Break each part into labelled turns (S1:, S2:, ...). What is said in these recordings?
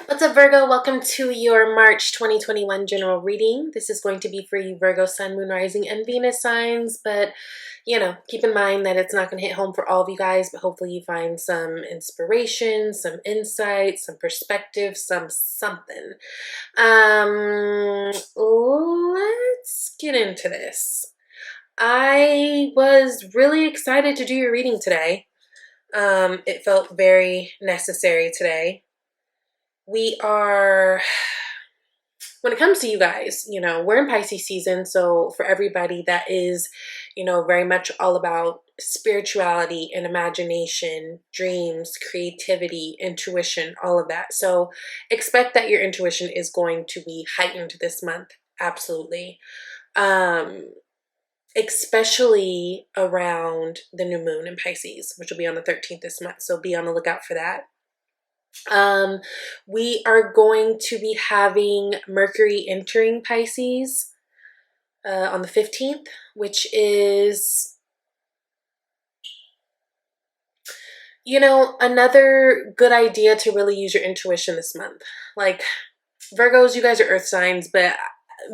S1: What's up, Virgo? Welcome to your March 2021 general reading. This is going to be for you Virgo, Sun, Moon, Rising, and Venus signs, but keep in mind that it's not going to hit home for all of you guys, but hopefully you find some inspiration, some insight, some perspective, something. Let's get into this. I was really excited to do your reading today. It felt very necessary today. When it comes to you guys, we're in Pisces season. So for everybody that is, very much all about spirituality and imagination, dreams, creativity, intuition, all of that. So expect that your intuition is going to be heightened this month. Absolutely. Especially around the new moon in Pisces, which will be on the 13th this month. So be on the lookout for that. We are going to be having Mercury entering Pisces on the 15th, which is, another good idea to really use your intuition this month. Like Virgos, you guys are earth signs, but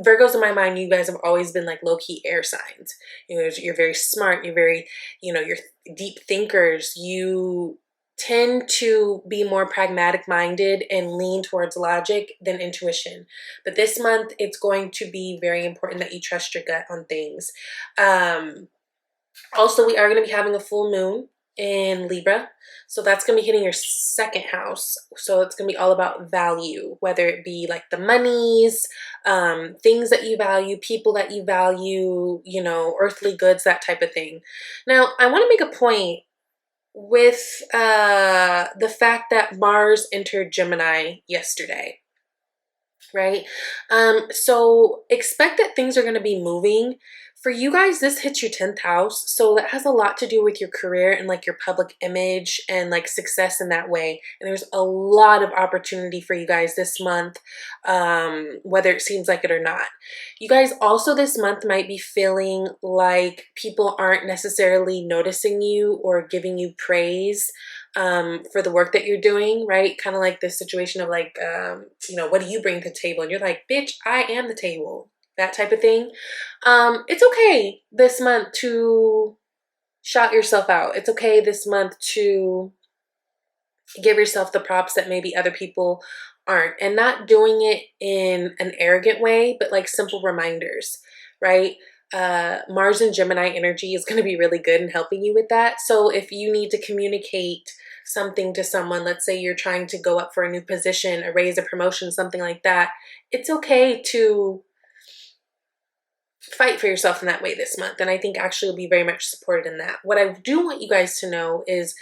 S1: Virgos in my mind, you guys have always been like low-key air signs. You're very smart. You're very, you're deep thinkers. You tend to be more pragmatic minded and lean towards logic than intuition. But this month, it's going to be very important that you trust your gut on things. Also, we are going to be having a full moon in Libra. So that's going to be hitting your second house. So it's going to be all about value, whether it be like the monies, things that you value, people that you value, earthly goods, that type of thing. Now, I want to make a point with the fact that Mars entered Gemini yesterday, right? So expect that things are going to be moving. For you guys, this hits your 10th house. So that has a lot to do with your career and like your public image and like success in that way. And there's a lot of opportunity for you guys this month, whether it seems like it or not. You guys also this month might be feeling like people aren't necessarily noticing you or giving you praise for the work that you're doing, right? Kind of like this situation of like, what do you bring to the table? And you're like, bitch, I am the table. That type of thing. It's okay this month to shout yourself out. It's okay this month to give yourself the props that maybe other people aren't, and not doing it in an arrogant way, but like simple reminders, right? Mars and Gemini energy is going to be really good in helping you with that. So if you need to communicate something to someone, let's say you're trying to go up for a new position, a raise, a promotion, something like that, it's okay to fight for yourself in that way this month. And I think actually you'll be very much supported in that. What I do want you guys to know is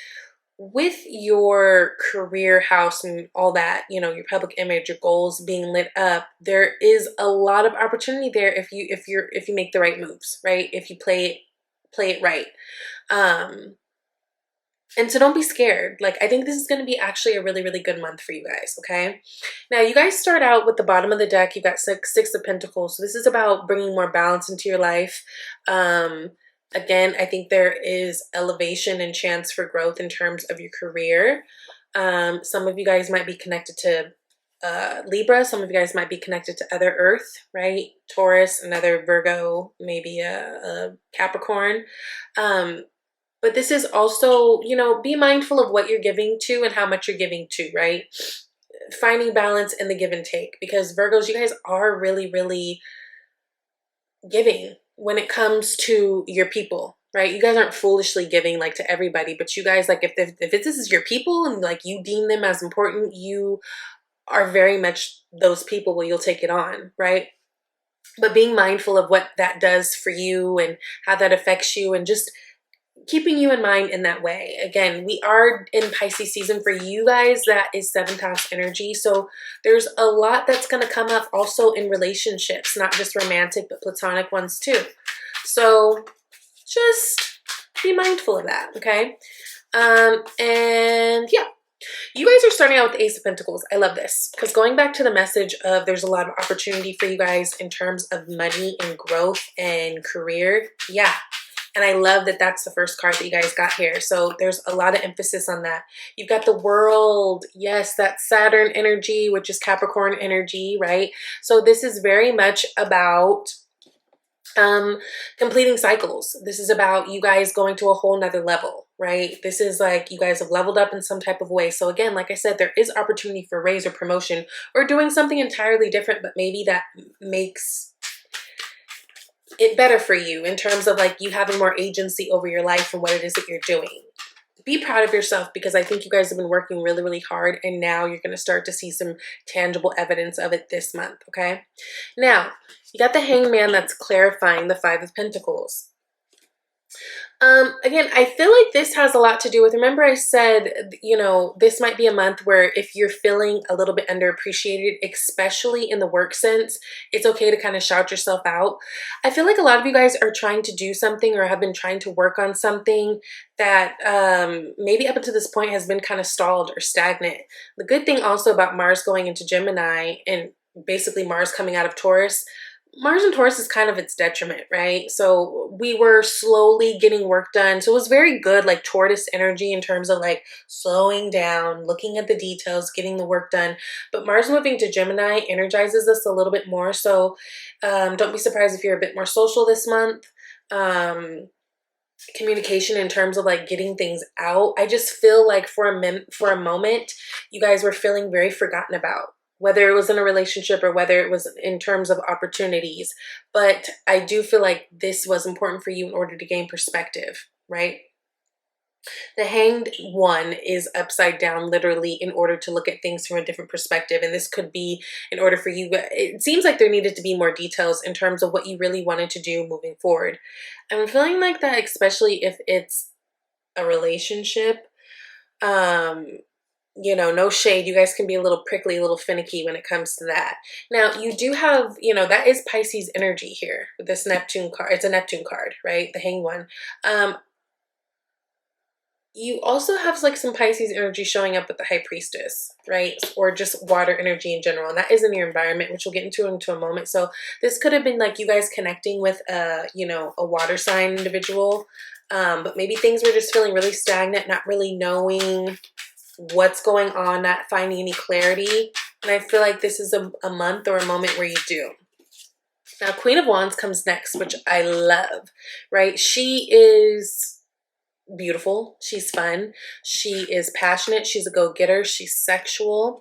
S1: with your career house and all that, your public image, your goals being lit up, there is a lot of opportunity there if you make the right moves, right? If you play it right. And so don't be scared. Like, I think this is going to be actually a really, really good month for you guys, okay? Now, you guys start out with the bottom of the deck. You've got six of Pentacles. So this is about bringing more balance into your life. Again, I think there is elevation and chance for growth in terms of your career. Some of you guys might be connected to Libra. Some of you guys might be connected to other Earth, right? Taurus, another Virgo, maybe a Capricorn. But this is also, be mindful of what you're giving to and how much you're giving to, right? Finding balance in the give and take, because Virgos, you guys are really, really giving when it comes to your people, right? You guys aren't foolishly giving like to everybody, but you guys, like if this is your people and like you deem them as important, you are very much those people where you'll take it on, right? But being mindful of what that does for you and how that affects you, and just keeping you in mind in that way. Again, we are in Pisces season. For you guys, that is 7th house energy. So there's a lot that's going to come up also in relationships, not just romantic, but platonic ones too. So just be mindful of that, okay? And yeah, you guys are starting out with the Ace of Pentacles. I love this because going back to the message of there's a lot of opportunity for you guys in terms of money and growth and career. Yeah. And I love that that's the first card that you guys got here. So there's a lot of emphasis on that. You've got the World. Yes, that Saturn energy, which is Capricorn energy, right? So this is very much about completing cycles. This is about you guys going to a whole nother level, right? This is like you guys have leveled up in some type of way. So again, like I said, there is opportunity for raise or promotion or doing something entirely different, but maybe that makes it better for you in terms of like you having more agency over your life and what it is that you're doing. Be proud of yourself, because I think you guys have been working really, really hard, and now you're going to start to see some tangible evidence of it this month, okay? Now, you got the Hangman that's clarifying the Five of Pentacles. Again, I feel like this has a lot to do with, remember I said, you know, this might be a month where if you're feeling a little bit underappreciated, especially in the work sense, it's okay to kind of shout yourself out. I feel like a lot of you guys are trying to do something or have been trying to work on something that maybe up until this point has been kind of stalled or stagnant. The good thing also about Mars going into Gemini and basically Mars coming out of Taurus, Mars and Taurus is kind of its detriment, right? So we were slowly getting work done. So it was very good, like Taurus energy in terms of like slowing down, looking at the details, getting the work done. But Mars moving to Gemini energizes us a little bit more. So don't be surprised if you're a bit more social this month. Communication in terms of like getting things out. I just feel like for a moment, you guys were feeling very forgotten about, whether it was in a relationship or whether it was in terms of opportunities. But I do feel like this was important for you in order to gain perspective, right? The Hanged One is upside down literally in order to look at things from a different perspective. And this could be in order for you, it seems like there needed to be more details in terms of what you really wanted to do moving forward. I'm feeling like that, especially if it's a relationship. You know, no shade. You guys can be a little prickly, a little finicky when it comes to that. Now, you do have, you know, that is Pisces energy here with this Neptune card. It's a Neptune card, right? The Hanged One. You also have like some Pisces energy showing up with the High Priestess, right? Or just water energy in general. And that is in your environment, which we'll get into a moment. So this could have been like you guys connecting with you know, a water sign individual. But maybe things were just feeling really stagnant, not really knowing what's going on, not finding any clarity. And I feel like this is a month or a moment where you do. Now, Queen of Wands comes next, which I love, right? She is beautiful. She's fun. She is passionate. She's a go-getter. She's sexual.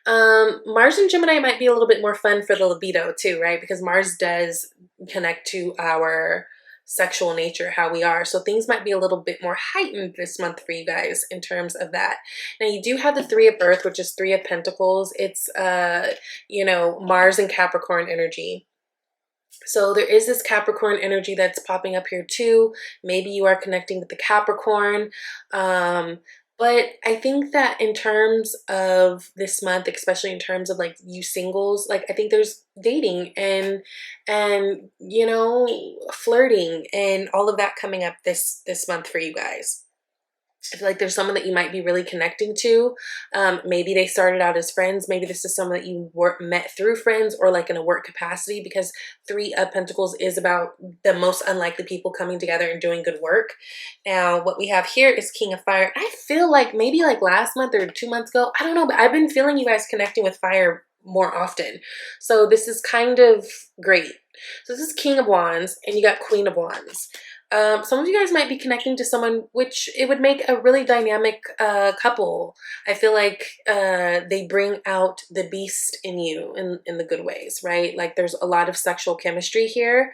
S1: Mars and Gemini might be a little bit more fun for the libido too, right? Because Mars does connect to our sexual nature, how we are. So things might be a little bit more heightened this month for you guys in terms of that. Now you do have the Three of Earth, which is Three of Pentacles. It's, you know, Mars and Capricorn energy. So there is this Capricorn energy that's popping up here too. Maybe you are connecting with the Capricorn. But I think that in terms of this month, especially in terms of like you singles, like I think there's dating and you know, flirting and all of that coming up this month for you guys. I feel like there's someone that you might be really connecting to. Maybe they started out as friends. Maybe this is someone that you met through friends or like in a work capacity, because Three of Pentacles is about the most unlikely people coming together and doing good work. Now, what we have here is King of Fire. I feel like maybe like last month or 2 months ago, I don't know, but I've been feeling you guys connecting with fire more often. So this is kind of great. So this is King of Wands and you got Queen of Wands. Some of you guys might be connecting to someone, which it would make a really dynamic couple. I feel like they bring out the beast in you in the good ways, right? Like there's a lot of sexual chemistry here.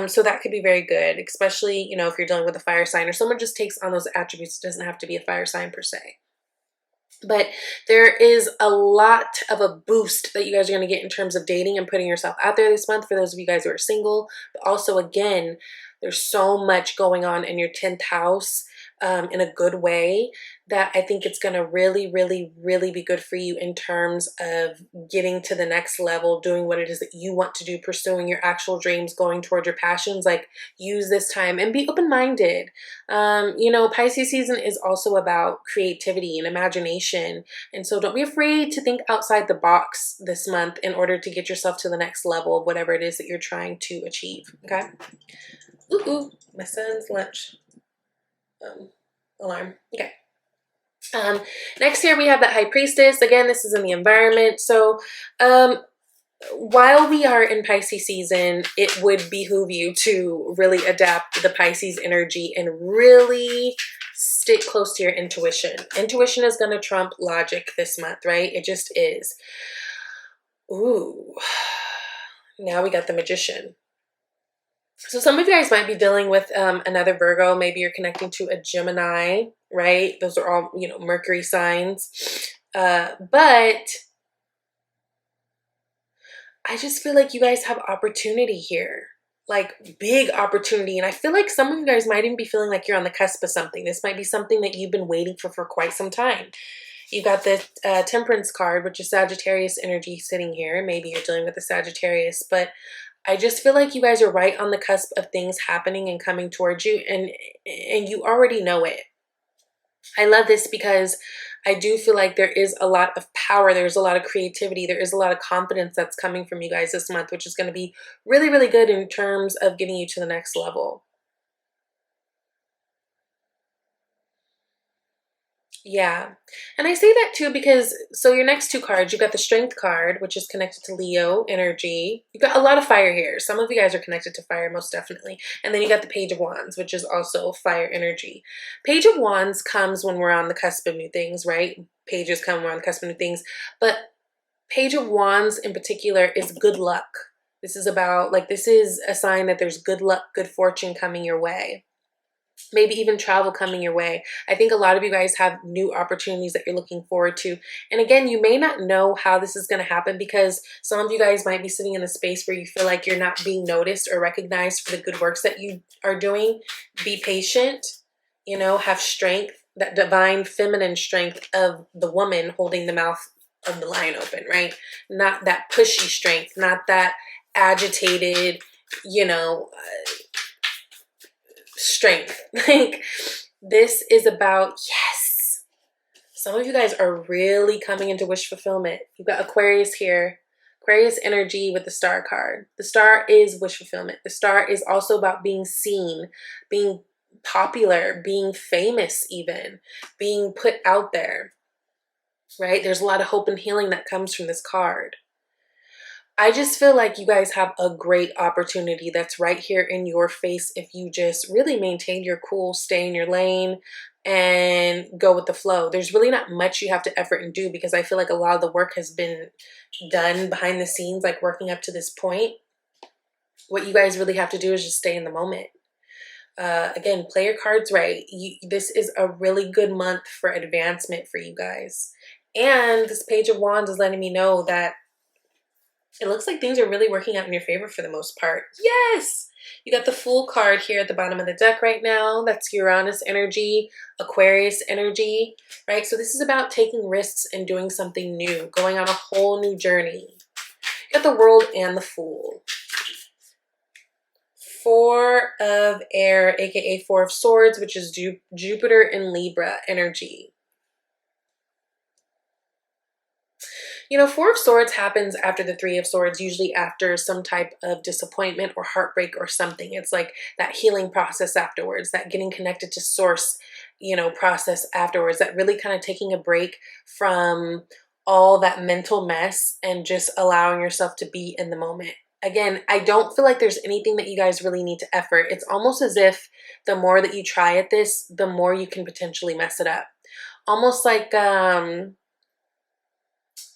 S1: So that could be very good, especially, you know, if you're dealing with a fire sign or someone just takes on those attributes. It doesn't have to be a fire sign per se. But there is a lot of a boost that you guys are going to get in terms of dating and putting yourself out there this month for those of you guys who are single. But also, again, there's so much going on in your 10th house in a good way that I think it's going to really, really, really be good for you in terms of getting to the next level, doing what it is that you want to do, pursuing your actual dreams, going toward your passions. Like, use this time and be open-minded. You know, Pisces season is also about creativity and imagination. And so don't be afraid to think outside the box this month in order to get yourself to the next level of whatever it is that you're trying to achieve, okay? Ooh, my son's lunch alarm. Okay. Next here we have the High Priestess. Again, this is in the environment. So while we are in Pisces season, it would behoove you to really adapt the Pisces energy and really stick close to your intuition. Intuition is going to trump logic this month, right? It just is. Ooh. Now we got the Magician. So some of you guys might be dealing with another Virgo. Maybe you're connecting to a Gemini, right? Those are all, you know, Mercury signs. But I just feel like you guys have opportunity here, like big opportunity. And I feel like some of you guys might even be feeling like you're on the cusp of something. This might be something that you've been waiting for quite some time. You got the Temperance card, which is Sagittarius energy sitting here. Maybe you're dealing with the Sagittarius, but I just feel like you guys are right on the cusp of things happening and coming towards you, and you already know it. I love this because I do feel like there is a lot of power. There's a lot of creativity. There is a lot of confidence that's coming from you guys this month, which is going to be really, really good in terms of getting you to the next level. Yeah. And I say that too because, so your next two cards, you got the Strength card, which is connected to Leo energy. You got a lot of fire here. Some of you guys are connected to fire, most definitely. And then you got the Page of Wands, which is also fire energy. Page of Wands comes when we're on the cusp of new things, right? Pages come when we're on the cusp of new things. But Page of Wands in particular is good luck. This is about, like, this is a sign that there's good luck, good fortune coming your way. Maybe even travel coming your way. I think a lot of you guys have new opportunities that you're looking forward to. And again, you may not know how this is going to happen because some of you guys might be sitting in a space where you feel like you're not being noticed or recognized for the good works that you are doing. Be patient, you know, have strength, that divine feminine strength of the woman holding the mouth of the lion open, right? Not that pushy strength, not that agitated, you know, strength. Like, this is about, yes, some of you guys are really coming into wish fulfillment. You've got Aquarius here, Aquarius energy with the Star card. The Star is wish fulfillment. The Star is also about being seen, being popular, being famous, even being put out there, right? There's a lot of hope and healing that comes from this card. I just feel like you guys have a great opportunity that's right here in your face if you just really maintain your cool, stay in your lane, and go with the flow. There's really not much you have to effort and do because I feel like a lot of the work has been done behind the scenes, like working up to this point. What you guys really have to do is just stay in the moment. Again, play your cards right. This is a really good month for advancement for you guys. And this Page of Wands is letting me know that it looks like things are really working out in your favor for the most part. Yes! You got the Fool card here at the bottom of the deck right now. That's Uranus energy, Aquarius energy, right? So this is about taking risks and doing something new, going on a whole new journey. You got the World and the Fool. Four of Air, aka Four of Swords, which is Jupiter and Libra energy. You know, Four of Swords happens after the Three of Swords, usually after some type of disappointment or heartbreak or something. It's like that healing process afterwards, that getting connected to source, you know, process afterwards, that really kind of taking a break from all that mental mess and just allowing yourself to be in the moment. Again, I don't feel like there's anything that you guys really need to effort. It's almost as if the more that you try at this, the more you can potentially mess it up. Almost like,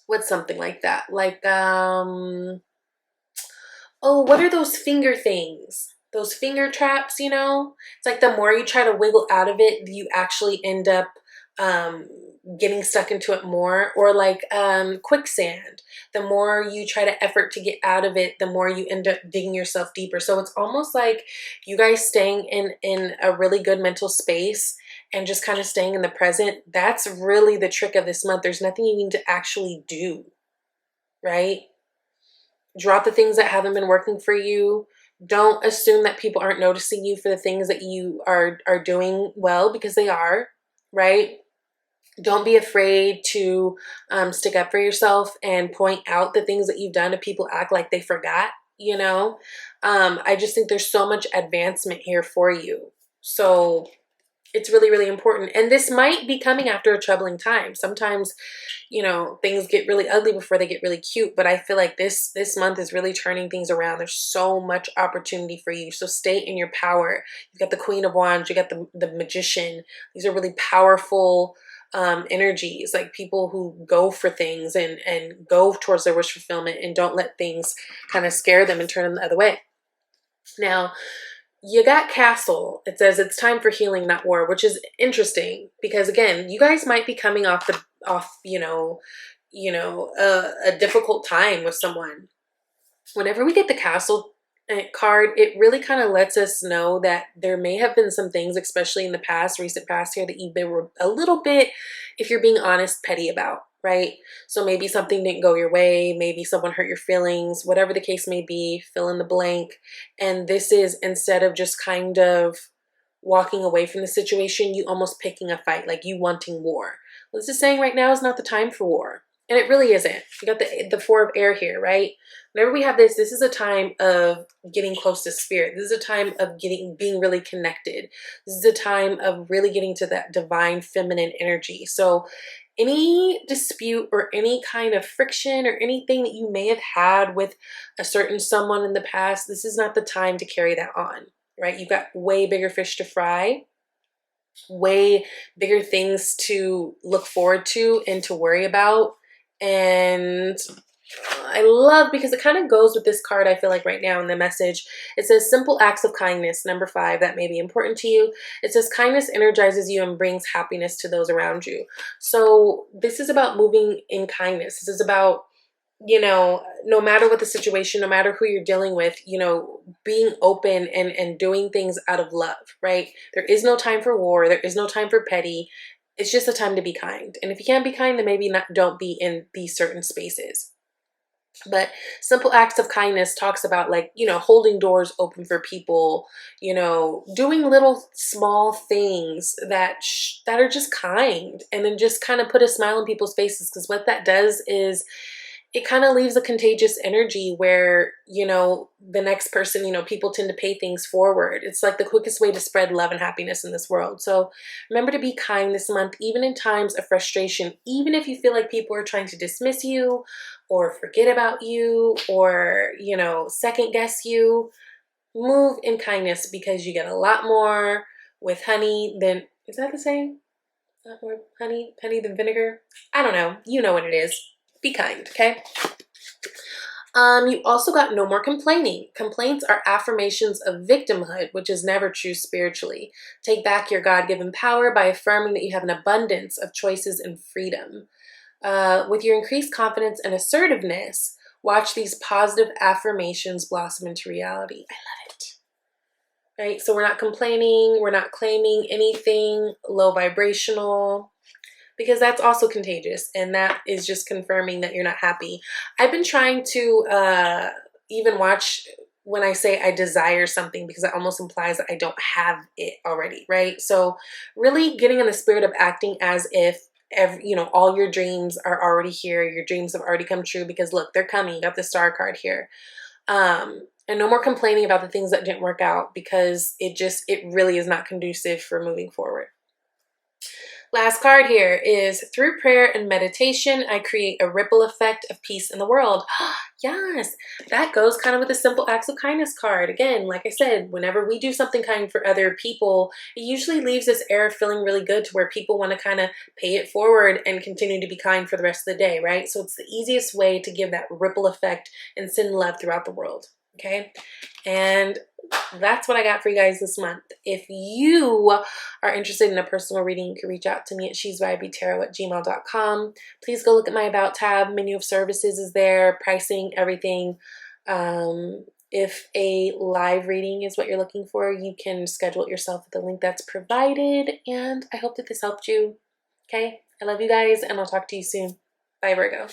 S1: what's something like that? Like, oh, what are those finger things? Those finger traps, you know? It's like the more you try to wiggle out of it, you actually end up getting stuck into it more. Or like quicksand. The more you try to effort to get out of it, the more you end up digging yourself deeper. So it's almost like you guys staying in a really good mental space and just kind of staying in the present. That's really the trick of this month. There's nothing you need to actually do, right? Drop the things that haven't been working for you. Don't assume that people aren't noticing you for the things that you are doing well, because they are, right? Don't be afraid to stick up for yourself and point out the things that you've done if people act like they forgot. you know? I just think there's so much advancement here for you. So it's really, really important. And this might be coming after a troubling time. Sometimes, you know, things get really ugly before they get really cute. But I feel like this month is really turning things around. There's so much opportunity for you. So stay in your power. You've got the Queen of Wands. You got the Magician. These are really powerful energies, like people who go for things and go towards their wish fulfillment and don't let things kind of scare them and turn them the other way. Now, you got Castle. It says it's time for healing, not war, which is interesting because again, you guys might be coming off a difficult time with someone. Whenever we get the Castle card, it really kind of lets us know that there may have been some things, especially in the past, recent past here, that you've been a little bit, if you're being honest, petty about, right? So maybe something didn't go your way, maybe someone hurt your feelings, whatever the case may be, fill in the blank. And this is, instead of just kind of walking away from the situation, you almost picking a fight, like you wanting war. Well, this is saying right now is not the time for war. And it really isn't. You got the Four of Air here, right? Whenever we have this is a time of getting close to spirit. This is a time of being really connected. This is a time of really getting to that divine feminine energy. So any dispute or any kind of friction or anything that you may have had with a certain someone in the past, this is not the time to carry that on, right? You've got way bigger fish to fry, way bigger things to look forward to and to worry about. And I love, because it kind of goes with this card, I feel like right now in the message, it says simple acts of kindness, number 5, that may be important to you. It says kindness energizes you and brings happiness to those around you. So this is about moving in kindness. This is about, you know, no matter what the situation, no matter who you're dealing with, you know, being open and doing things out of love, right? There is no time for war. There is no time for petty. It's just a time to be kind. And if you can't be kind, then maybe don't be in these certain spaces. But simple acts of kindness talks about, like, you know, holding doors open for people, you know, doing little small things that are just kind, and then just kind of put a smile on people's faces. Because what that does is it kind of leaves a contagious energy where, you know, the next person, you know, people tend to pay things forward. It's like the quickest way to spread love and happiness in this world. So remember to be kind this month, even in times of frustration, even if you feel like people are trying to dismiss you or forget about you or, you know, second guess you. Move in kindness, because you get a lot more with honey than, is that the same? Not more honey than vinegar? I don't know. You know what it is. Be kind, okay? You also got no more complaining. Complaints are affirmations of victimhood, which is never true spiritually. Take back your God-given power by affirming that you have an abundance of choices and freedom. With your increased confidence and assertiveness, watch these positive affirmations blossom into reality. I love it. Right? So we're not complaining. We're not claiming anything low vibrational, because that's also contagious, and that is just confirming that you're not happy. I've been trying to even watch when I say I desire something, because that almost implies that I don't have it already, right? So really getting in the spirit of acting as if you know, all your dreams are already here. Your dreams have already come true, because look, they're coming. You got the Star card here. And no more complaining about the things that didn't work out, because it really is not conducive for moving forward. Last card here is, through prayer and meditation, I create a ripple effect of peace in the world. Yes, that goes kind of with the simple acts of kindness card. Again, like I said, whenever we do something kind for other people, it usually leaves this air of feeling really good, to where people want to kind of pay it forward and continue to be kind for the rest of the day, right? So it's the easiest way to give that ripple effect and send love throughout the world, okay? And that's what I got for you guys this month. If you are interested in a personal reading, you can reach out to me at shesvibeytarot@gmail.com. Please go look at my About tab. Menu of services is there, pricing, everything. If a live reading is what you're looking for, you can schedule it yourself with the link that's provided. And I hope that this helped you. Okay? I love you guys, and I'll talk to you soon. Bye, Virgo.